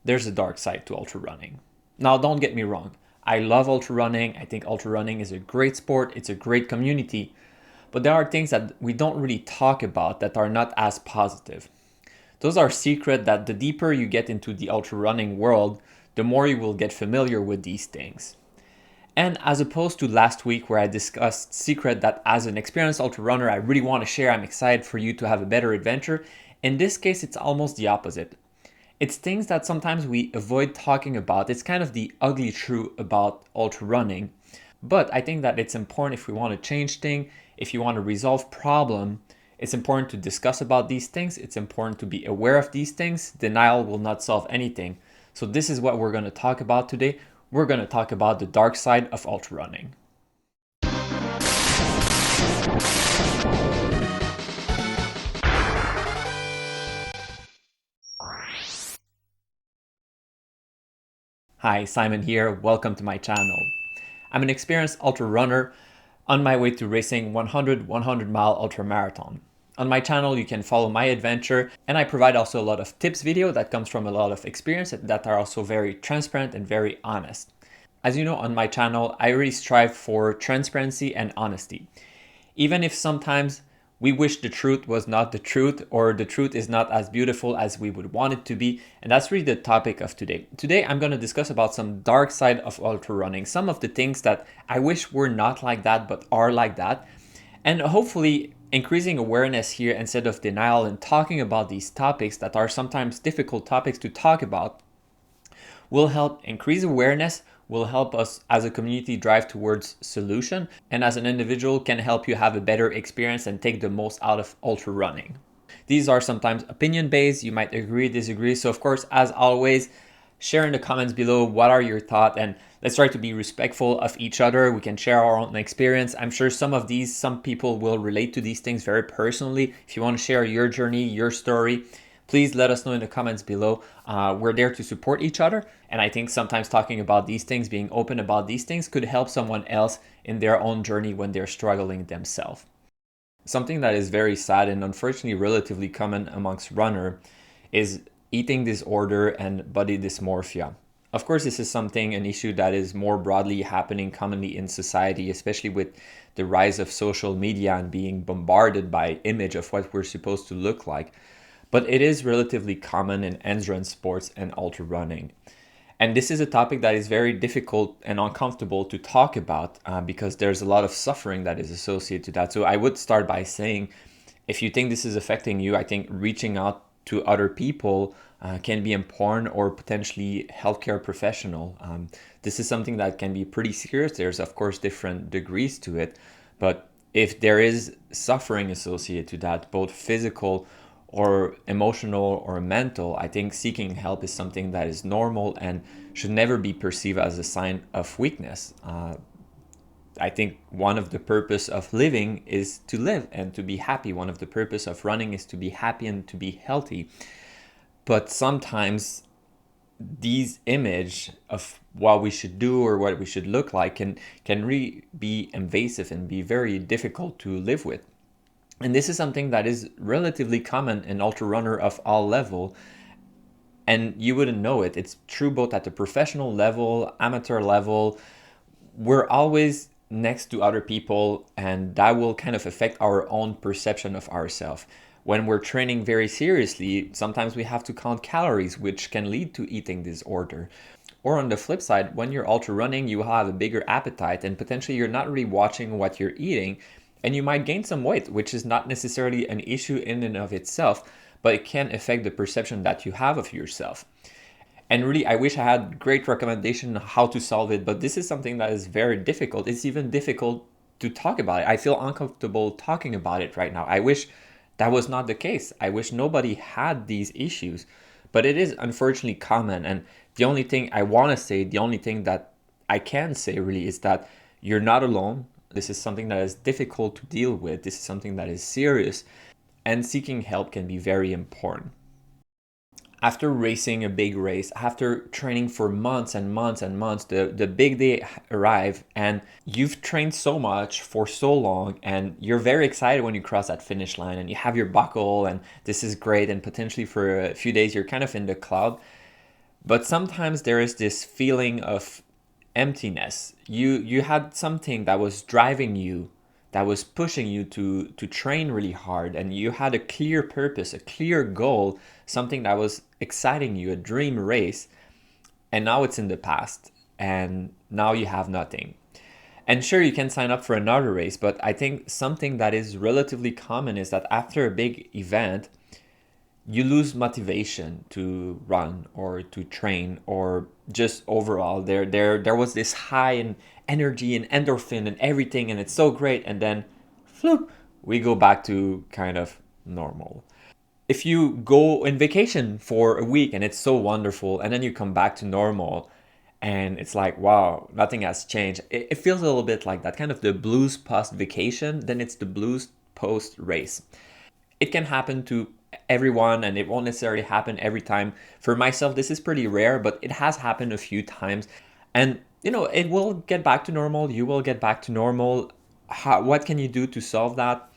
there's a dark side to ultra running. Now, don't get me wrong. I love ultra running. I think ultra running is a great sport. It's a great community. But there are things that we don't really talk about that are not as positive. Those are secret that the deeper you get into the ultra running world, the more you will get familiar with these things. And as opposed to last week where I discussed secret that as an experienced ultra runner I really want to share, I'm excited for you to have a better adventure, in this case it's almost the opposite. It's things that sometimes we avoid talking about. It's kind of the ugly truth about ultra running. But I think that it's important if we want to change things, if you want to resolve problem, it's important to discuss about these things. It's important to be aware of these things. Denial will not solve anything. So this is what we're going to talk about today. We're going to talk about the dark side of ultra running. Hi, Simon here. Welcome to my channel. I'm an experienced ultra runner on my way to racing 100 mile ultra marathon. On my channel, you can follow my adventure, and I provide also a lot of tips video that comes from a lot of experience that are also very transparent and very honest. As you know, on my channel, I really strive for transparency and honesty. Even if sometimes we wish the truth was not the truth, or the truth is not as beautiful as we would want it to be. And that's really the topic of today. Today, I'm going to discuss about some dark side of ultra running, some of the things that I wish were not like that, but are like that. And hopefully increasing awareness here instead of denial and talking about these topics that are sometimes difficult topics to talk about will help increase awareness, will help us as a community drive towards solution, and as an individual can help you have a better experience and take the most out of ultra running. These are sometimes opinion based, you might agree, disagree. So of course, as always, share in the comments below what are your thoughts, and let's try to be respectful of each other. We can share our own experience. I'm sure some people will relate to these things very personally. If you want to share your journey, your story, please let us know in the comments below. We're there to support each other. And I think sometimes talking about these things, being open about these things could help someone else in their own journey when they're struggling themselves. Something that is very sad and unfortunately relatively common amongst runners is eating disorder and body dysmorphia. Of course, this is an issue that is more broadly happening commonly in society, especially with the rise of social media and being bombarded by image of what we're supposed to look like. But it is relatively common in endurance sports and ultra running. And this is a topic that is very difficult and uncomfortable to talk about because there's a lot of suffering that is associated to that. So I would start by saying, if you think this is affecting you, I think reaching out to other people can be important, or potentially healthcare professional. This is something that can be pretty serious. There's of course different degrees to it, but if there is suffering associated to that, both physical or emotional or mental, I think seeking help is something that is normal and should never be perceived as a sign of weakness. I think one of the purpose of living is to live and to be happy. One of the purpose of running is to be happy and to be healthy. But sometimes these image of what we should do or what we should look like can really be invasive and be very difficult to live with. And this is something that is relatively common in ultra runner of all level, and you wouldn't know it. It's true both at the professional level, amateur level. We're always next to other people, and that will kind of affect our own perception of ourselves. When we're training very seriously, sometimes we have to count calories, which can lead to eating disorder. Or on the flip side, when you're ultra running, you have a bigger appetite and potentially you're not really watching what you're eating, and you might gain some weight, which is not necessarily an issue in and of itself, but it can affect the perception that you have of yourself. And really, I wish I had great recommendation on how to solve it, but this is something that is very difficult. It's even difficult to talk about it. I feel uncomfortable talking about it right now. I wish that was not the case. I wish nobody had these issues, but it is unfortunately common. And the only thing I want to say, the only thing that I can say really is that you're not alone. This is something that is difficult to deal with. This is something that is serious, and seeking help can be very important. After racing a big race, after training for months and months and months, the big day arrive, and you've trained so much for so long, and you're very excited when you cross that finish line and you have your buckle and this is great, and potentially for a few days you're kind of in the cloud. But sometimes there is this feeling of emptiness. You had something that was driving you, that was pushing you to train really hard, and you had a clear purpose, a clear goal, something that was exciting you, a dream race, and now it's in the past, and now you have nothing. And sure, you can sign up for another race, but I think something that is relatively common is that after a big event, you lose motivation to run or to train, or just overall there was this high and energy and endorphin and everything, and it's so great, and then floop, we go back to kind of normal. If you go on vacation for a week and it's so wonderful, and then you come back to normal and it's like, wow, nothing has changed. It feels a little bit like that, kind of the blues post vacation, then it's the blues post race. It can happen to everyone, and it won't necessarily happen every time. For myself, this is pretty rare, but it has happened a few times. And it will get back to normal. You will get back to normal. What can you do to solve that?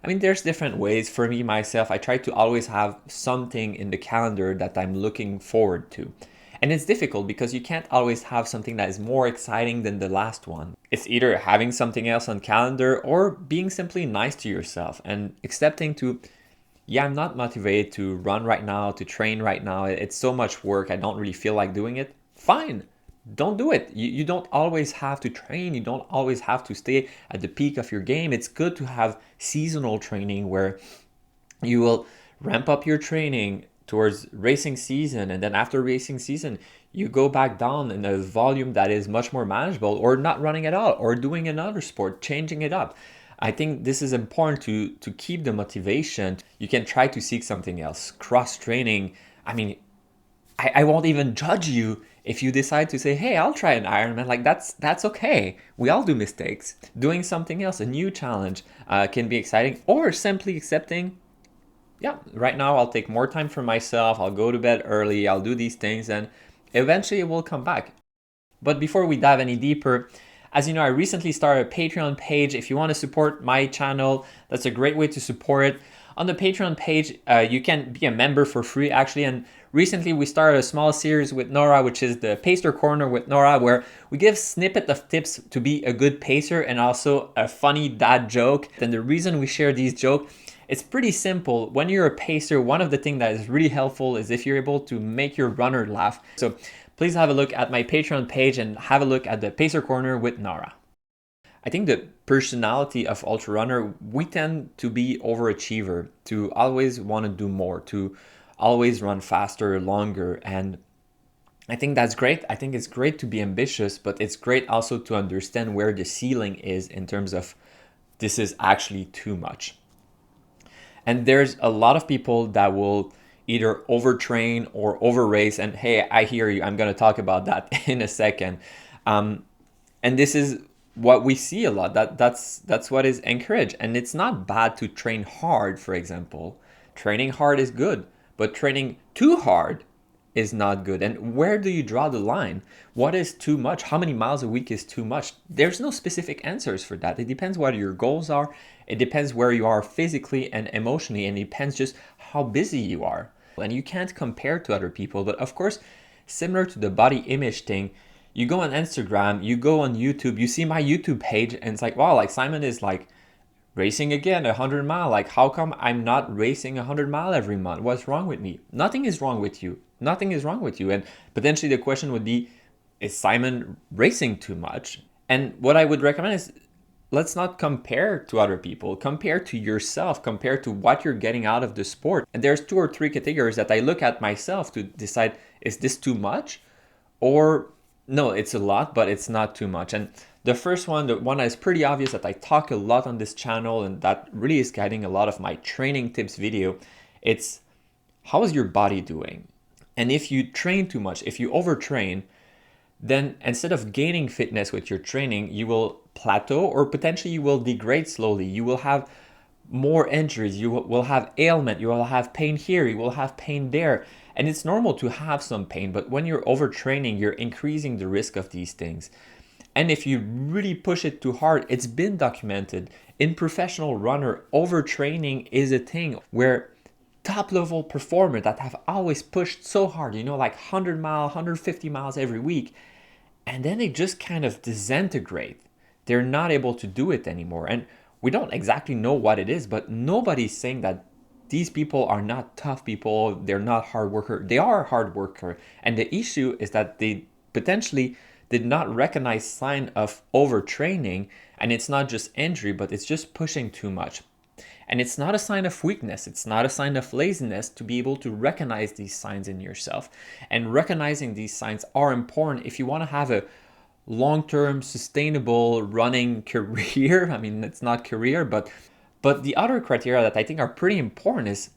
I mean, there's different ways. For me, myself, I try to always have something in the calendar that I'm looking forward to. And it's difficult because you can't always have something that is more exciting than the last one. It's either having something else on calendar or being simply nice to yourself and accepting to, yeah, I'm not motivated to run right now, to train right now. It's so much work. I don't really feel like doing it. Fine. Don't do it. You don't always have to train. You don't always have to stay at the peak of your game. It's good to have seasonal training where you will ramp up your training towards racing season, and then after racing season you go back down in a volume that is much more manageable, or not running at all, or doing another sport, changing it up. I think this is important to keep the motivation. You can try to seek something else, cross training. I mean, I won't even judge you if you decide to say, hey, I'll try an Ironman. Like, that's okay. We all do mistakes. Doing something else, a new challenge, can be exciting. Or simply accepting, yeah, right now I'll take more time for myself. I'll go to bed early. I'll do these things, and eventually it will come back. But before we dive any deeper, as you know, I recently started a Patreon page. If you want to support my channel, that's a great way to support it. On the Patreon page, you can be a member for free, actually. And recently we started a small series with Nora, which is the Pacer Corner with Nora, where we give snippet of tips to be a good pacer and also a funny dad joke. And the reason we share these jokes, it's pretty simple. When you're a pacer, one of the things that is really helpful is if you're able to make your runner laugh. So please have a look at my Patreon page and have a look at the Pacer Corner with Nora. I think the personality of ultra runner, we tend to be overachiever, to always want to do more, to always run faster, longer. And I think that's great. I think it's great to be ambitious, but it's great also to understand where the ceiling is in terms of this is actually too much. And there's a lot of people that will either overtrain or overrace. And hey, I hear you. I'm going to talk about that in a second. And this is what we see a lot. That's what is encouraged. And it's not bad to train hard, for example. Training hard is good, but training too hard is not good. And where do you draw the line? What is too much? How many miles a week is too much? There's no specific answers for that. It depends what your goals are. It depends where you are physically and emotionally, and it depends just how busy you are. And you can't compare to other people, but of course, similar to the body image thing, you go on Instagram, you go on YouTube, you see my YouTube page, and it's like, wow, like Simon is like racing again 100 mile. Like, how come I'm not racing 100 mile every month? What's wrong with me? Nothing is wrong with you. Nothing is wrong with you. And potentially the question would be, is Simon racing too much? And what I would recommend is, let's not compare to other people. Compare to yourself. Compare to what you're getting out of the sport. And there's 2 or 3 categories that I look at myself to decide, is this too much? Or no, it's a lot, but it's not too much. And the first one, the one that is pretty obvious, that I talk a lot on this channel and that really is guiding a lot of my training tips video, it's how is your body doing? And if you train too much, if you overtrain, then instead of gaining fitness with your training, you will plateau, or potentially you will degrade slowly. You will have more injuries, you will have ailment, you will have pain here, you will have pain there. And it's normal to have some pain, but when you're overtraining, you're increasing the risk of these things. And if you really push it too hard, it's been documented in professional runner, overtraining is a thing where top level performer that have always pushed so hard, you know, like 100 mile, 150 miles every week, and then they just kind of disintegrate. They're not able to do it anymore. And we don't exactly know what it is, but nobody's saying that these people are not tough people, they're not hard worker. They are a hard worker. And the issue is that they potentially did not recognize sign of overtraining, and it's not just injury, but it's just pushing too much. And it's not a sign of weakness. It's not a sign of laziness to be able to recognize these signs in yourself. And recognizing these signs are important if you want to have a long-term sustainable running career. I mean, it's not career, but the other criteria that I think are pretty important is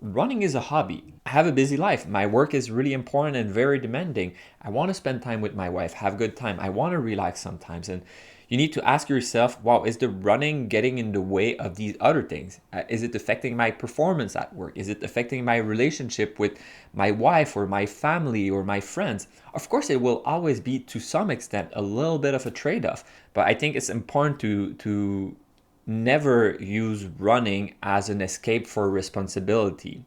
running is a hobby. I have a busy life. My work is really important and very demanding. I want to spend time with my wife, have a good time. I want to relax sometimes. And you need to ask yourself, wow, is the running getting in the way of these other things? Is it affecting my performance at work? Is it affecting my relationship with my wife or my family or my friends? Of course, it will always be to some extent a little bit of a trade-off, but I think it's important to never use running as an escape for responsibility.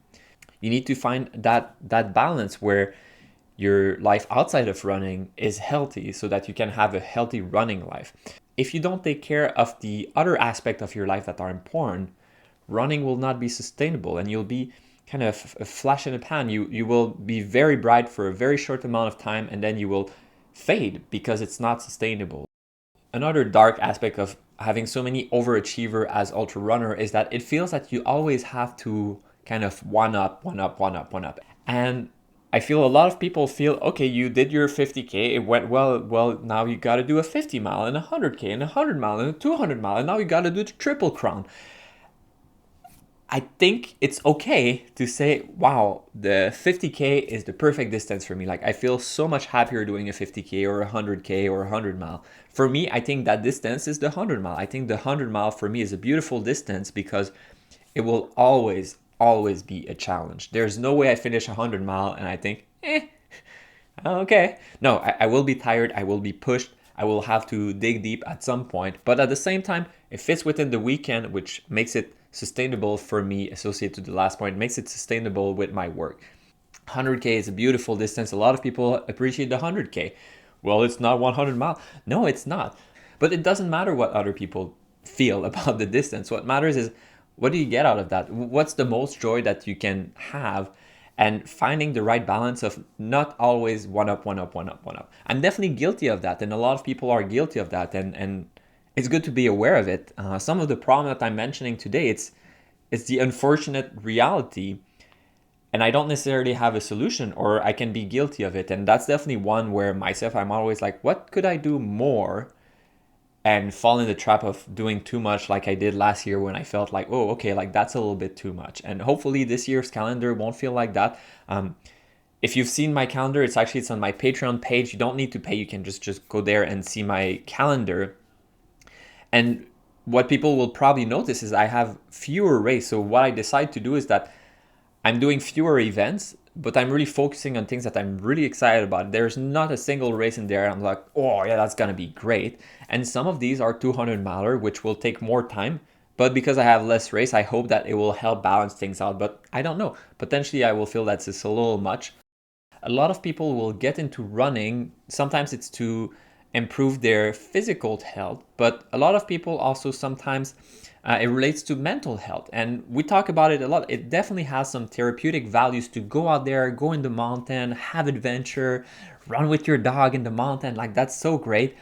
You need to find that balance where your life outside of running is healthy so that you can have a healthy running life. If you don't take care of the other aspect of your life that are important, running will not be sustainable and you'll be kind of a flash in the pan. You will be very bright for a very short amount of time and then you will fade because it's not sustainable. Another dark aspect of having so many overachiever as ultra runner is that it feels that you always have to kind of one up. And I feel a lot of people feel, okay, you did your 50K, it went well, now you got to do a 50 mile and a 100K and a 100 mile and a 200 mile, and now you got to do the triple crown. I think it's okay to say, wow, the 50K is the perfect distance for me. Like, I feel so much happier doing a 50K or a 100K or a 100 mile. For me, I think that distance is the 100 mile. I think the 100 mile for me is a beautiful distance because it will always be a challenge. There's no way I finish a 100 mile and I think, okay. No, I will be tired. I will be pushed. I will have to dig deep at some point. But at the same time, it fits within the weekend, which makes it sustainable for me, associated to the last point, makes it sustainable with my work. 100K is a beautiful distance. A lot of people appreciate the 100K. Well, it's not 100 miles. No, it's not. But it doesn't matter what other people feel about the distance. What matters is, what do you get out of that? What's the most joy that you can have? And finding the right balance of not always one up. I'm definitely guilty of that. And a lot of people are guilty of that. And it's good to be aware of it. Some of the problem that I'm mentioning today, it's the unfortunate reality. And I don't necessarily have a solution, or I can be guilty of it. And that's definitely one where myself, I'm always like, what could I do more? And fall in the trap of doing too much like I did last year when I felt like, oh, okay, like that's a little bit too much. And hopefully this year's calendar won't feel like that. If you've seen my calendar, it's on my Patreon page. You don't need to pay. You can just go there and see my calendar. And what people will probably notice is I have fewer races. So what I decide to do is that I'm doing fewer events, but I'm really focusing on things that I'm really excited about. There's not a single race in there I'm like, oh yeah, that's gonna be great. And some of these are 200 miler, which will take more time. But because I have less race, I hope that it will help balance things out. But I don't know. Potentially I will feel that's just a little much. A lot of people will get into running. Sometimes it's to improve their physical health, but a lot of people also sometimes it relates to mental health, and we talk about it a lot. It definitely has some therapeutic values to go out there, go in the mountain, have adventure, run with your dog in the mountain. Like, that's so great.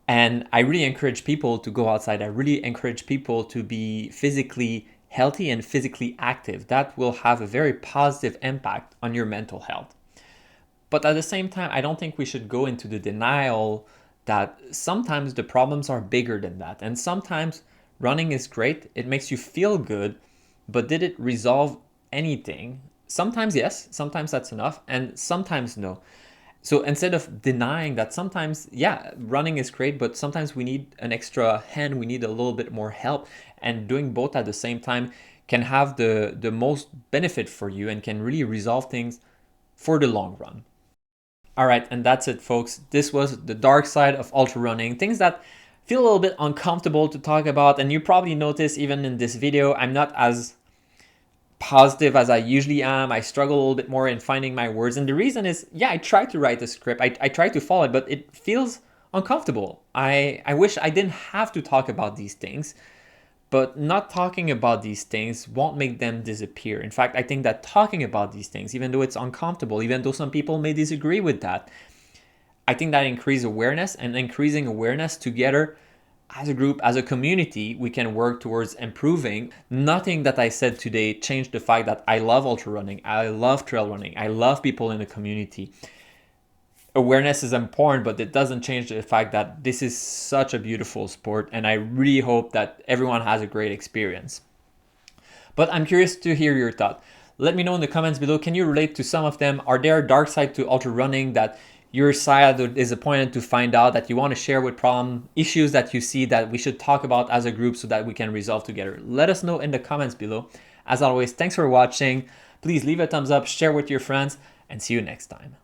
And I really encourage people to go outside. I really encourage people to be physically healthy and physically active. That will have a very positive impact on your mental health. But at the same time, I don't think we should go into the denial that sometimes the problems are bigger than that. And sometimes running is great. It makes you feel good. But did it resolve anything? Sometimes yes, sometimes that's enough, and sometimes no. So instead of denying that, sometimes, yeah, running is great, but sometimes we need an extra hand, we need a little bit more help, and doing both at the same time can have the most benefit for you and can really resolve things for the long run. All right, and that's it, folks. This was the dark side of ultra running, things that feel a little bit uncomfortable to talk about, and you probably notice even in this video, I'm not as positive as I usually am. I struggle a little bit more in finding my words. And the reason is, yeah, I try to write the script. I try to follow it, but it feels uncomfortable. I wish I didn't have to talk about these things, but not talking about these things won't make them disappear. In fact, I think that talking about these things, even though it's uncomfortable, even though some people may disagree with that, I think that increases awareness, and increasing awareness together as a group, as a community, we can work towards improving. Nothing that I said today changed the fact that I love ultra running, I love trail running, I love people in the community. Awareness is important, but it doesn't change the fact that this is such a beautiful sport, and I really hope that everyone has a great experience. But I'm curious to hear your thought. Let me know in the comments below, can you relate to some of them? Are there a dark side to ultra running that you're sad or disappointed to find out, that you want to share with problem issues that you see that we should talk about as a group so that we can resolve together? Let us know in the comments below. As always, thanks for watching. Please leave a thumbs up, share with your friends, and see you next time.